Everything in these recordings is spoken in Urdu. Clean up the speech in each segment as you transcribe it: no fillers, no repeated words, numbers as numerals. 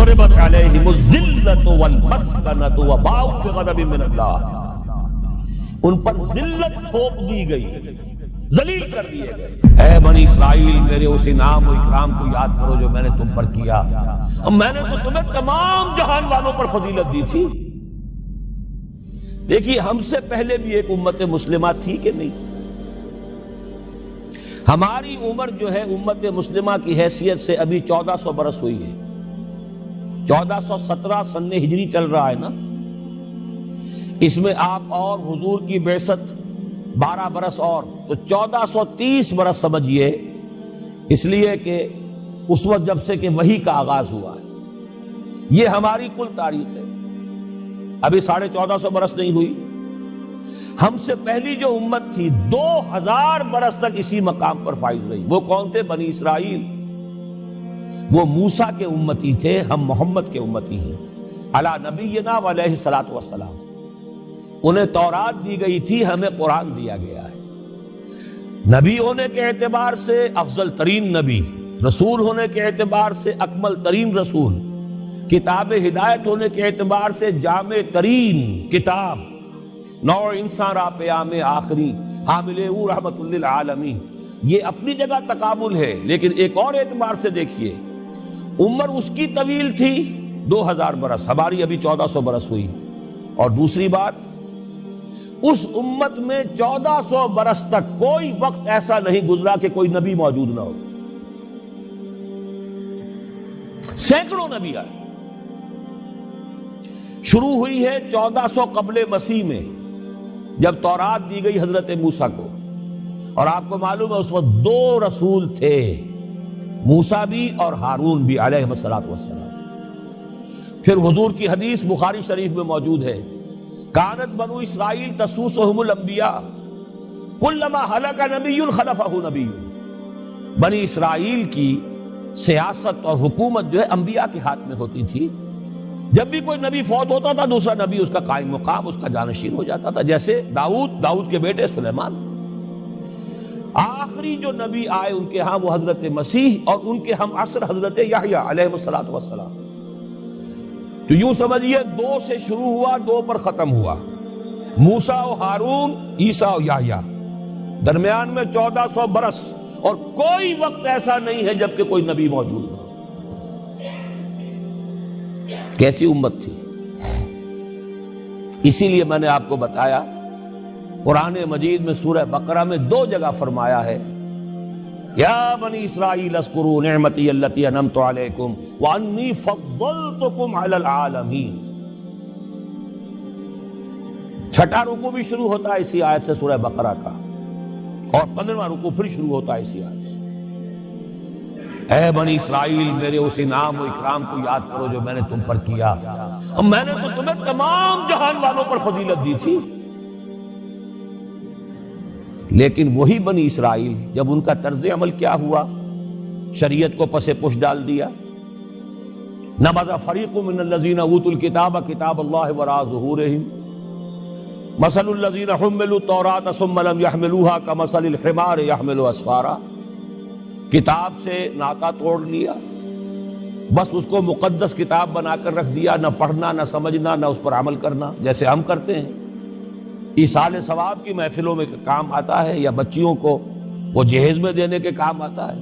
ضربت علیہم الذلۃ والمسکنۃ وباؤوا بغضب من اللہ، ان پر ذلت تھوپ دی گئی، ذلیل کر دیے گئے۔ اے بنی اسرائیل، میرے اس انعام و اکرام کو یاد کرو جو میں نے تم پر کیا، اور میں نے تو تمہیں تمام جہان والوں پر فضیلت دی تھی۔ دیکھیے ہم سے پہلے بھی ایک امت مسلمہ تھی کہ نہیں؟ ہماری عمر جو ہے امت مسلمہ کی حیثیت سے ابھی 1400 برس ہوئی ہے، 1417 سن ہجری چل رہا ہے نا، اس میں آپ اور حضور کی بعثت 12 برس اور، تو 1430 برس سمجھیے، اس لیے کہ اس وقت جب سے کہ وحی کا آغاز ہوا ہے، یہ ہماری کل تاریخ ہے، ابھی 1450 برس نہیں ہوئی۔ ہم سے پہلی جو امت تھی 2000 برس تک اسی مقام پر فائز رہی۔ وہ کون تھے؟ بنی اسرائیل، وہ موسیٰ کے امتی تھے، ہم محمد کے امتی ہیں علی نبینا و علیہ الصلوۃ والسلام۔ انہیں تورات دی گئی تھی، ہمیں قرآن دیا گیا ہے۔ نبی ہونے کے اعتبار سے افضل ترین نبی، رسول ہونے کے اعتبار سے اکمل ترین رسول، کتاب ہدایت ہونے کے اعتبار سے جامع ترین کتاب، نوع انسان را پیام آخری، حامل او رحمت للعالمین۔ یہ اپنی جگہ تقابل ہے، لیکن ایک اور اعتبار سے دیکھیے، عمر اس کی طویل تھی 2000 برس، ہماری ابھی 1400 برس ہوئی۔ اور دوسری بات، اس امت میں 1400 برس تک کوئی وقت ایسا نہیں گزرا کہ کوئی نبی موجود نہ ہو، سینکڑوں نبی آئے۔ شروع ہوئی ہے 1400 قبل مسیح میں، جب تورات دی گئی حضرت موسیٰ کو، اور آپ کو معلوم ہے اس وقت 2 رسول تھے، موسیٰ بھی اور ہارون بھی علیہ الصلوۃ والسلام۔ پھر حضور کی حدیث بخاری شریف میں موجود ہے، کانت بنو اسرائیل تسوسہم الانبیاء کلما ہلک نبی خلفہ نبی۔ بنی اسرائیل کی سیاست اور حکومت جو ہے انبیاء کے ہاتھ میں ہوتی تھی، جب بھی کوئی نبی فوت ہوتا تھا دوسرا نبی اس کا قائم مقام، اس کا جانشین ہو جاتا تھا، جیسے داؤد کے بیٹے سلیمان۔ آخری جو نبی آئے ان کے ہاں وہ حضرت مسیح، اور ان کے ہم عصر حضرت یحییٰ علیہ الصلوۃ والسلام۔ تو یوں سمجھیے 2 سے شروع ہوا، 2 پر ختم ہوا، موسیٰ و ہارون، عیسیٰ و یحییٰ، درمیان میں 1400 برس، اور کوئی وقت ایسا نہیں ہے جب کہ کوئی نبی موجود ہو۔ کیسی امت تھی! اسی لیے میں نے آپ کو بتایا، قرآن مجید میں سورہ بقرہ میں 2 جگہ فرمایا ہے، یا بنی اسرائیل اذکروا نعمتی التی انعمت علیکم وانی فضلتکم علی العالمین۔ 6واں رکوع بھی شروع ہوتا ہے اسی آیت سے سورہ بقرہ کا، اور 15واں رکوع پھر شروع ہوتا ہے اسی آیت سے۔ اے بنی اسرائیل، میرے اس انعام و اکرام کو یاد کرو جو میں نے تم پر کیا، اور میں نے تو تمہیں تمام جہان والوں پر فضیلت دی تھی۔ لیکن وہی بنی اسرائیل، جب ان کا طرز عمل کیا ہوا، شریعت کو پس پش ڈال دیا۔ نبذ فریق من الذین اوتوا الکتاب کتاب اللہ وراء ظہورہم مثل الذین حملوا التوراۃ ثم لم یحملوها کمثل الحمار یحمل اسفارا۔ کتاب سے ناطا توڑ لیا، بس اس کو مقدس کتاب بنا کر رکھ دیا، نہ پڑھنا، نہ سمجھنا، نہ اس پر عمل کرنا، جیسے ہم کرتے ہیں۔ ایصال ثواب کی محفلوں میں کام آتا ہے، یا بچیوں کو وہ جہیز میں دینے کے کام آتا ہے،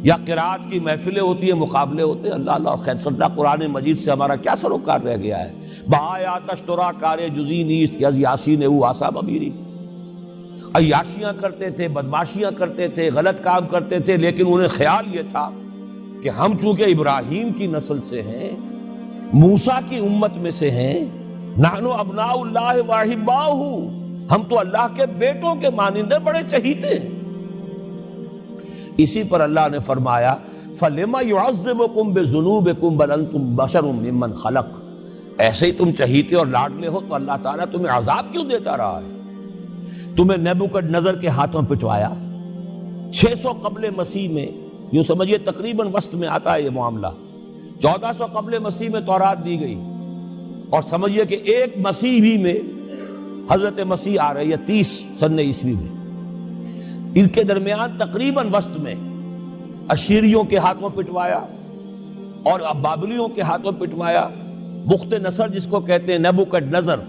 یا قرات کی محفلیں ہوتی ہیں، مقابلے ہوتے ہیں۔ اللہ اللہ خیر صدہ قرآن مجید سے ہمارا کیا سروکار رہ گیا ہے۔ بآیات اشترا کار جزی نیست کہ از یاسین او آسا بمیری۔ عیاشیاں کرتے تھے، بدماشیاں کرتے تھے، غلط کام کرتے تھے، لیکن انہیں خیال یہ تھا کہ ہم چونکہ ابراہیم کی نسل سے ہیں، موسیٰ کی امت میں سے ہیں، نحن ابناء اللہ واحباؤہ، ہم تو اللہ کے بیٹوں کے مانندے بڑے چہیتے ہیں۔ اسی پر اللہ نے فرمایا فَلِمَ يُعَذِّبُكُمْ بِذُنُوبِكُمْ بَلْ أَنْتُمْ بَشَرٌ مِّمَّنْ خَلَقَ۔ ایسے ہی تم چہیتے اور لاڈلے ہو تو اللہ تعالیٰ تمہیں عذاب کیوں دیتا رہا ہے؟ تمہیں نیبوکڈنیزر کے ہاتھوں پٹوایا 600 قبل مسیح میں، یوں سمجھیے تقریباً وسط میں آتا ہے یہ معاملہ۔ 1400 قبل مسیح میں تورات دی گئی، اور سمجھیے کہ ایک مسیحی میں حضرت مسیح آ رہی ہے 30 سن عیسوی میں، ان کے درمیان تقریباً وسط میں اشیریوں کے ہاتھوں پٹوایا، اور اب بابلیوں کے ہاتھوں پٹوایا. بخت نصر جس کو کہتے ہیں، نیبوکڈ نظر،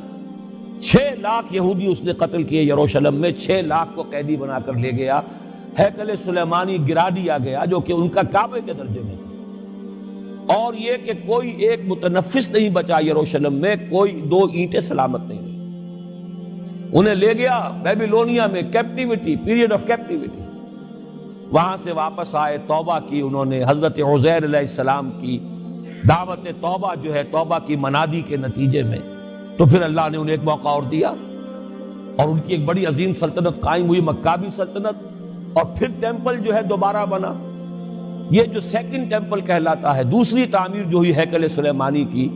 6 لاکھ یہودی اس نے قتل کیے یروشلم میں. 6 لاکھ کو قیدی بنا کر لے گیا. ہیکل سلیمانی گرا دیا گیا جو کہ ان کا کعبے کے درجے میں تھا. اور یہ کہ کوئی ایک متنفس نہیں بچا یروشلم میں، کوئی 2 اینٹیں سلامت نہیں رہی. انہیں لے گیا بیبیلونیا میں، کیپٹیوٹی، پیریڈ آف کیپٹیوٹی. وہاں سے واپس آئے، توبہ کی انہوں نے، حضرت عزیر علیہ السلام کی دعوت توبہ جو ہے، توبہ کی منادی کے نتیجے میں، تو پھر اللہ نے انہیں ایک موقع اور دیا اور ان کی ایک بڑی عظیم سلطنت قائم ہوئی، مکابی سلطنت. اور پھر ٹیمپل جو ہے دوبارہ بنا. یہ جو سیکنڈ ٹیمپل کہلاتا ہے، دوسری تعمیر جو ہوئی ہیکل سلیمانی کی،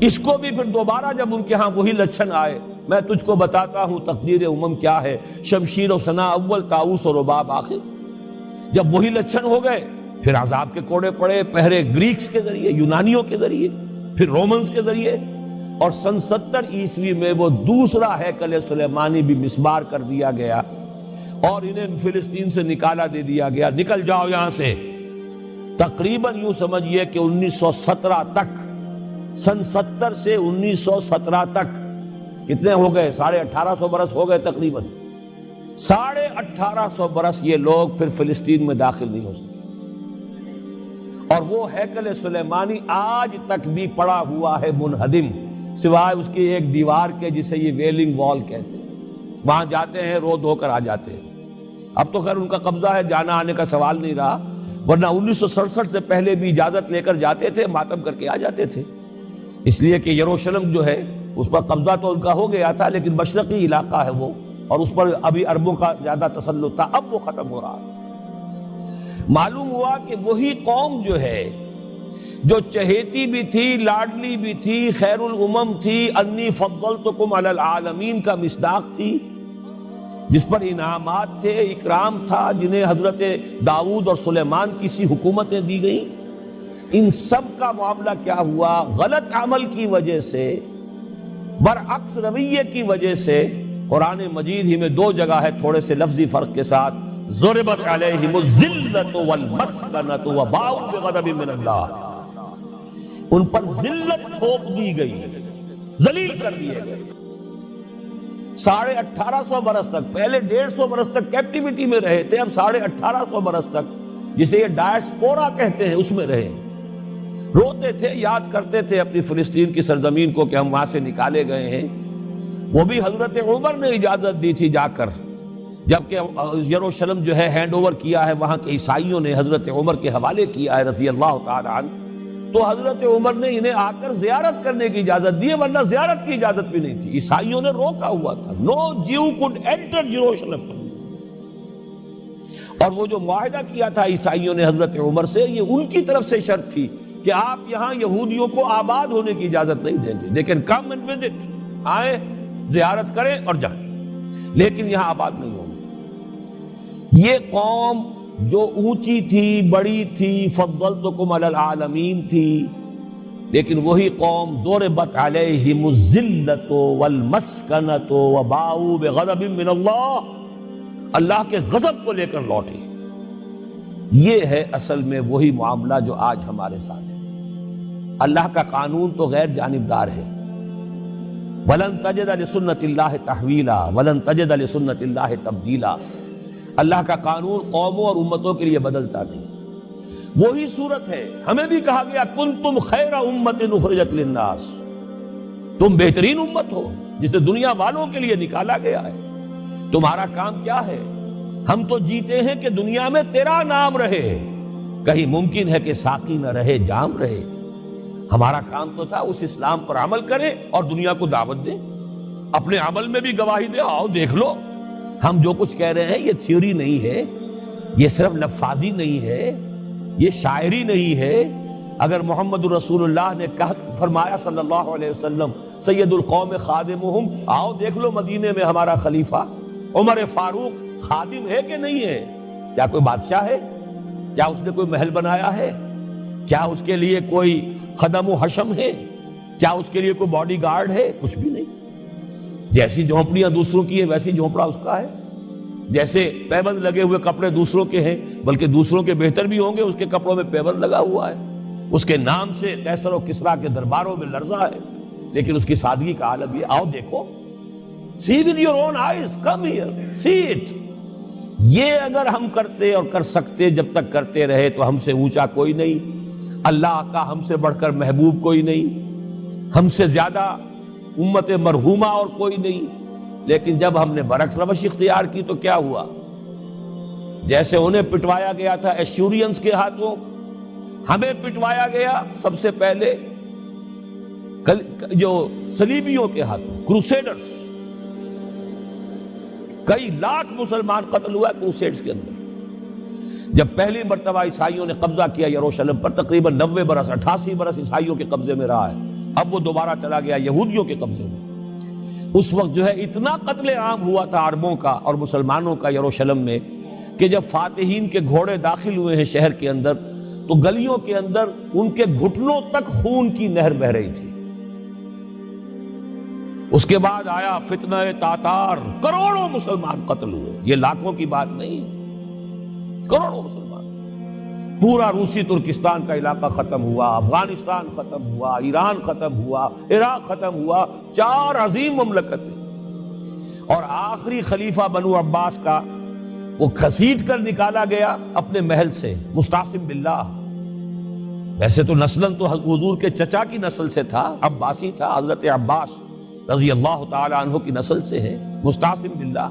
اس کو بھی پھر دوبارہ جب ان کے ہاں وہی لچھن آئے، میں تجھ کو بتاتا ہوں تقدیر امم کیا ہے، شمشیر و ثنا اول، طاؤس و رباب آخر. جب وہی لچھن ہو گئے، پھر عذاب کے کوڑے پڑے، پہلے گریکس کے ذریعے، یونانیوں کے ذریعے، پھر رومنز کے ذریعے، اور سن 70 عیسوی میں وہ دوسرا ہیکل سلیمانی بھی مسمار کر دیا گیا اور انہیں فلسطین سے نکالا دے دیا گیا. نکل جاؤ یہاں سے. تقریباً یوں سمجھئے کہ 1917 تک، سن 70 سے 1917 تک کتنے ہو گئے؟ 1850 برس ہو گئے تقریباً. 1850 برس یہ لوگ پھر فلسطین میں داخل نہیں ہو سکے. اور وہ ہیکل سلیمانی آج تک بھی پڑا ہوا ہے منہدم، سوائے اس کی ایک دیوار کے جسے یہ ویلنگ وال کہتے ہیں. وہاں جاتے ہیں، رو دھو کر آ جاتے ہیں. اب تو خیر ان کا قبضہ ہے، جانا آنے کا سوال نہیں رہا، ورنہ 1967 سے پہلے بھی اجازت لے کر جاتے تھے، ماتم کر کے آ جاتے تھے. اس لیے کہ یروشلم جو ہے اس پر قبضہ تو ان کا ہو گیا تھا، لیکن مشرقی علاقہ ہے وہ، اور اس پر ابھی عربوں کا زیادہ تسلط تھا. اب وہ ختم ہو رہا. معلوم ہوا کہ وہی قوم جو ہے، جو چہیتی بھی تھی، لاڈلی بھی تھی، خیر الامم تھی، انی فضلتکم علی العالمین کا مصداق تھی، جس پر انعامات تھے، اکرام تھا، جنہیں حضرت داؤد اور سلیمان کی سی حکومتیں دی گئیں، ان سب کا معاملہ کیا ہوا؟ غلط عمل کی وجہ سے، برعکس رویے کی وجہ سے. قرآن مجید ہی میں 2 جگہ ہے تھوڑے سے لفظی فرق کے ساتھ، ضربت علیہم الذلۃ والمسکنۃ وباؤوا بغضب من اللہ. ان پر ذلت تھوپ دی گئی، ذلیل کر دیے گئے. 1850 برس تک، پہلے 150 برس تک کیپٹیوٹی میں رہے تھے، اب 1850 برس تک جسے یہ ڈائسپورا کہتے ہیں اس میں رہے. روتے تھے، یاد کرتے تھے اپنی فلسطین کی سرزمین کو کہ ہم وہاں سے نکالے گئے ہیں. وہ بھی حضرت عمر نے اجازت دی تھی جا کر، جبکہ یروشلم جو ہے ہینڈ اوور کیا ہے وہاں کے عیسائیوں نے، حضرت عمر کے حوالے کیا ہے رضی اللہ تعالی عنہ. تو حضرت عمر نے انہیں آ کر زیارت کرنے کی اجازت دی، ورنہ زیارت کی اجازت بھی نہیں تھی. عیسائیوں نے روکا ہوا تھا، نو جیو کوڈ انٹر جیروشلم. اور وہ جو معاہدہ کیا تھا عیسائیوں نے حضرت عمر سے، یہ ان کی طرف سے شرط تھی کہ آپ یہاں یہودیوں کو آباد ہونے کی اجازت نہیں دیں گے، لیکن کم اینڈ وزٹ، آئیں زیارت کریں اور جائیں، لیکن یہاں آباد نہیں ہوں گے. یہ قوم جو اونچی تھی، بڑی تھی، فضلتکم علی العالمین تھی، لیکن وہی قوم ضربت علیہم الذلۃ والمسکنۃ وباؤوا بغضب من اللہ، اللہ کے غضب کو لے کر لوٹے. یہ ہے اصل میں وہی معاملہ جو آج ہمارے ساتھ ہے. اللہ کا قانون تو غیر جانبدار ہے. وَلَن تَجِدَ لِسُنَّتِ اللَّهِ تَحْوِيلًا وَلَن تَجِدَ لِسُنَّتِ اللَّهِ تَبْدِيلًا. اللہ کا قانون قوموں اور امتوں کے لیے بدلتا نہیں. وہی صورت ہے. ہمیں بھی کہا گیا کنتم خیر امت اخرجت للناس، تم بہترین امت ہو جسے دنیا والوں کے لیے نکالا گیا ہے. تمہارا کام کیا ہے؟ ہم تو جیتے ہیں کہ دنیا میں تیرا نام رہے، کہیں ممکن ہے کہ ساقی نہ رہے، جام رہے. ہمارا کام تو تھا اس اسلام پر عمل کریں اور دنیا کو دعوت دیں، اپنے عمل میں بھی گواہی دیں. آؤ دیکھ لو، ہم جو کچھ کہہ رہے ہیں یہ تھیوری نہیں ہے، یہ صرف لفاظی نہیں ہے، یہ شاعری نہیں ہے. اگر محمد رسول اللہ نے فرمایا صلی اللہ علیہ وسلم سید القوم خادمہم، آؤ دیکھ لو مدینے میں ہمارا خلیفہ عمر فاروق خادم ہے کہ نہیں ہے؟ کیا کوئی بادشاہ ہے؟ کیا اس نے کوئی محل بنایا ہے؟ کیا اس کے لیے کوئی خدم و حشم ہے؟ کیا اس کے لیے کوئی باڈی گارڈ ہے؟ کچھ بھی نہیں. جیسی جھونپڑیاں دوسروں کی ہے ویسی جھونپڑا اس کا ہے. جیسے پیبند لگے ہوئے کپڑے دوسروں کے ہیں، بلکہ دوسروں کے بہتر بھی ہوں گے، اس کے کپڑوں میں پیبند لگا ہوا ہے. اس کے نام سے قیصر و کسریٰ کے درباروں میں لرزہ ہے، لیکن اس کی سادگی کا عالم یہ، آؤ دیکھو، see with your own eyes, come here, see it۔ یہ اگر ہم کرتے اور کر سکتے، جب تک کرتے رہے تو ہم سے اونچا کوئی نہیں، اللہ کا ہم سے بڑھ کر محبوب کوئی نہیں، ہم سے زیادہ امت مرحومہ اور کوئی نہیں۔ لیکن جب ہم نے برعکس روش اختیار کی تو کیا ہوا؟ جیسے انہیں پٹوایا گیا تھا ایشورینز کے ہاتھوں، ہمیں پٹوایا گیا سب سے پہلے جو صلیبیوں کے ہاتھوں، کروسیڈرز۔ کئی لاکھ مسلمان قتل ہوا کروسیڈز کے اندر۔ جب پہلی مرتبہ عیسائیوں نے قبضہ کیا یروشلم پر، تقریباً 90 برس 88 برس عیسائیوں کے قبضے میں رہا ہے، اب وہ دوبارہ چلا گیا یہودیوں کے قبضے میں۔ اس وقت جو ہے اتنا قتل عام ہوا تھا عربوں کا اور مسلمانوں کا یروشلم میں کہ جب فاتحین کے گھوڑے داخل ہوئے ہیں شہر کے اندر تو گلیوں کے اندر ان کے گھٹنوں تک خون کی نہر بہہ رہی تھی۔ اس کے بعد آیا فتنہ تاتار، کروڑوں مسلمان قتل ہوئے، یہ لاکھوں کی بات نہیں، کروڑوں مسلمان۔ پورا روسی ترکستان کا علاقہ ختم ہوا، افغانستان ختم ہوا، ایران ختم ہوا، عراق ختم ہوا، 4 عظیم مملکتیں۔ اور آخری خلیفہ بنو عباس کا وہ گھسیٹ کر نکالا گیا اپنے محل سے، مستعصم باللہ۔ ویسے تو نسلاً تو حضور کے چچا کی نسل سے تھا، عباسی تھا، حضرت عباس رضی اللہ تعالی عنہ کی نسل سے ہے، مستعصم باللہ،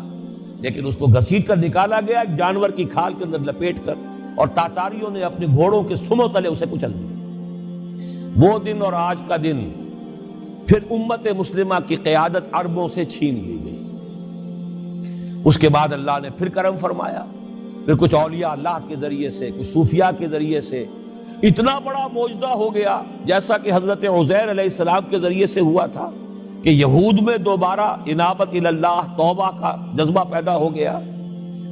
لیکن اس کو گھسیٹ کر نکالا گیا ایک جانور کی کھال کے اندر لپیٹ کر، اور تاتاریوں نے اپنے گھوڑوں کے سموں تلے اسے کچل دیا۔ وہ دن اور آج کا دن پھر امت مسلمہ کی قیادت عربوں سے چھین لی گئی۔ اس کے بعد اللہ نے پھر کرم فرمایا، پھر کچھ اولیاء اللہ کے ذریعے سے، کچھ صوفیاء کے ذریعے سے اتنا بڑا معجزہ ہو گیا، جیسا کہ حضرت عزیر علیہ السلام کے ذریعے سے ہوا تھا کہ یہود میں دوبارہ انابت اللہ، توبہ کا جذبہ پیدا ہو گیا۔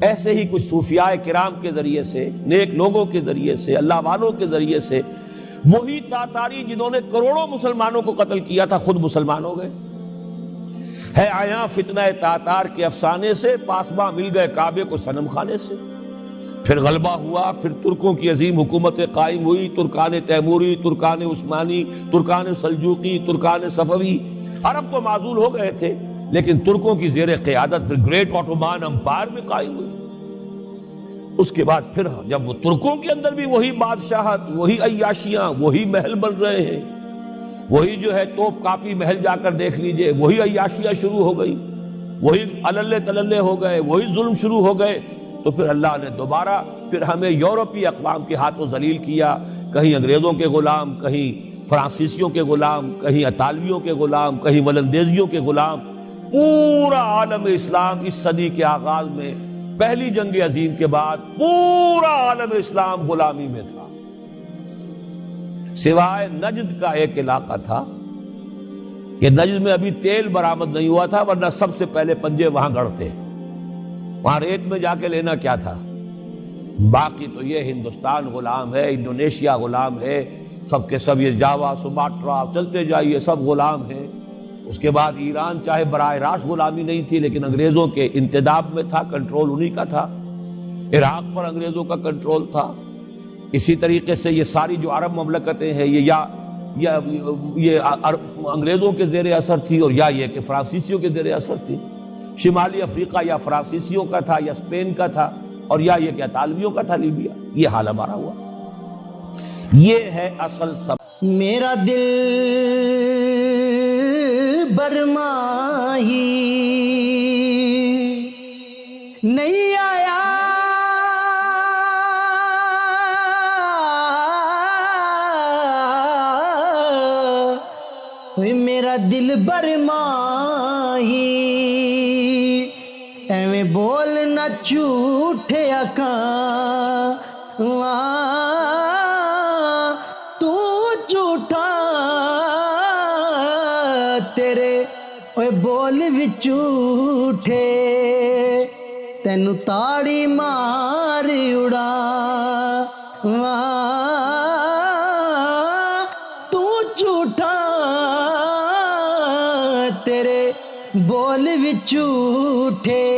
ایسے ہی کچھ صوفیاء کرام کے ذریعے سے، نیک لوگوں کے ذریعے سے، اللہ والوں کے ذریعے سے، وہی تاتاری جنہوں نے کروڑوں مسلمانوں کو قتل کیا تھا خود مسلمان ہو گئے۔ ہے آیا فتنہ تاتار کے افسانے سے، پاسباں مل گئے کعبے کو صنم خانے سے۔ پھر غلبہ ہوا، پھر ترکوں کی عظیم حکومتیں قائم ہوئی، ترکان تیموری، Terken Usmani, Terken Seljuqi, Terken صفوی۔ عرب تو معزول ہو گئے تھے، لیکن ترکوں کی زیر قیادت پھر گریٹ آٹومان امپائر میں قائم ہوئی۔ اس کے بعد پھر جب وہ ترکوں کے اندر بھی وہی بادشاہت، وہی عیاشیاں، وہی محل بن رہے ہیں، وہی جو ہے توپ کاپی محل جا کر دیکھ لیجئے، وہی عیاشیاں شروع ہو گئی، وہی عللے تللے ہو گئے، وہی ظلم شروع ہو گئے، تو پھر اللہ نے دوبارہ پھر ہمیں یورپی اقوام کے ہاتھوں ذلیل کیا، کہیں انگریزوں کے غلام، کہیں فرانسیسیوں کے غلام، کہیں اطالویوں کے غلام، کہیں ولندیزیوں کے غلام۔ پورا عالم اسلام اس صدی کے آغاز میں پہلی جنگ عظیم کے بعد پورا عالم اسلام غلامی میں تھا، سوائے نجد کا ایک علاقہ تھا کہ نجد میں ابھی تیل برآمد نہیں ہوا تھا، ورنہ سب سے پہلے پنجے وہاں گڑتے، وہاں ریت میں جا کے لینا کیا تھا۔ باقی تو یہ ہندوستان غلام ہے، انڈونیشیا غلام ہے، سب کے سب یہ جاوا، سماٹرا، چلتے جائیے سب غلام ہیں۔ اس کے بعد ایران چاہے براہ راست غلامی نہیں تھی، لیکن انگریزوں کے انتداب میں تھا، کنٹرول انہی کا تھا۔ عراق پر انگریزوں کا کنٹرول تھا۔ اسی طریقے سے یہ ساری جو عرب مملکتیں ہیں یہ انگریزوں کے زیر اثر تھی، اور یا یہ کہ فرانسیسیوں کے زیر اثر تھی۔ شمالی افریقہ یا فرانسیسیوں کا تھا یا اسپین کا تھا، اور یا یہ کہ اطالویوں کا تھا لیبیا۔ یہ حال ہمارا ہوا۔ یہ ہے اصل سب۔ میرا دل برماہی نہیں آیا، میرا دل برماہی ایویں بولنا جھوٹے آقا، تو جھوٹا تیرے اوے بول بھی جھوٹے، تینوں تاڑی مار اڑا، تو جھوٹا تیرے بول بھی جھوٹے۔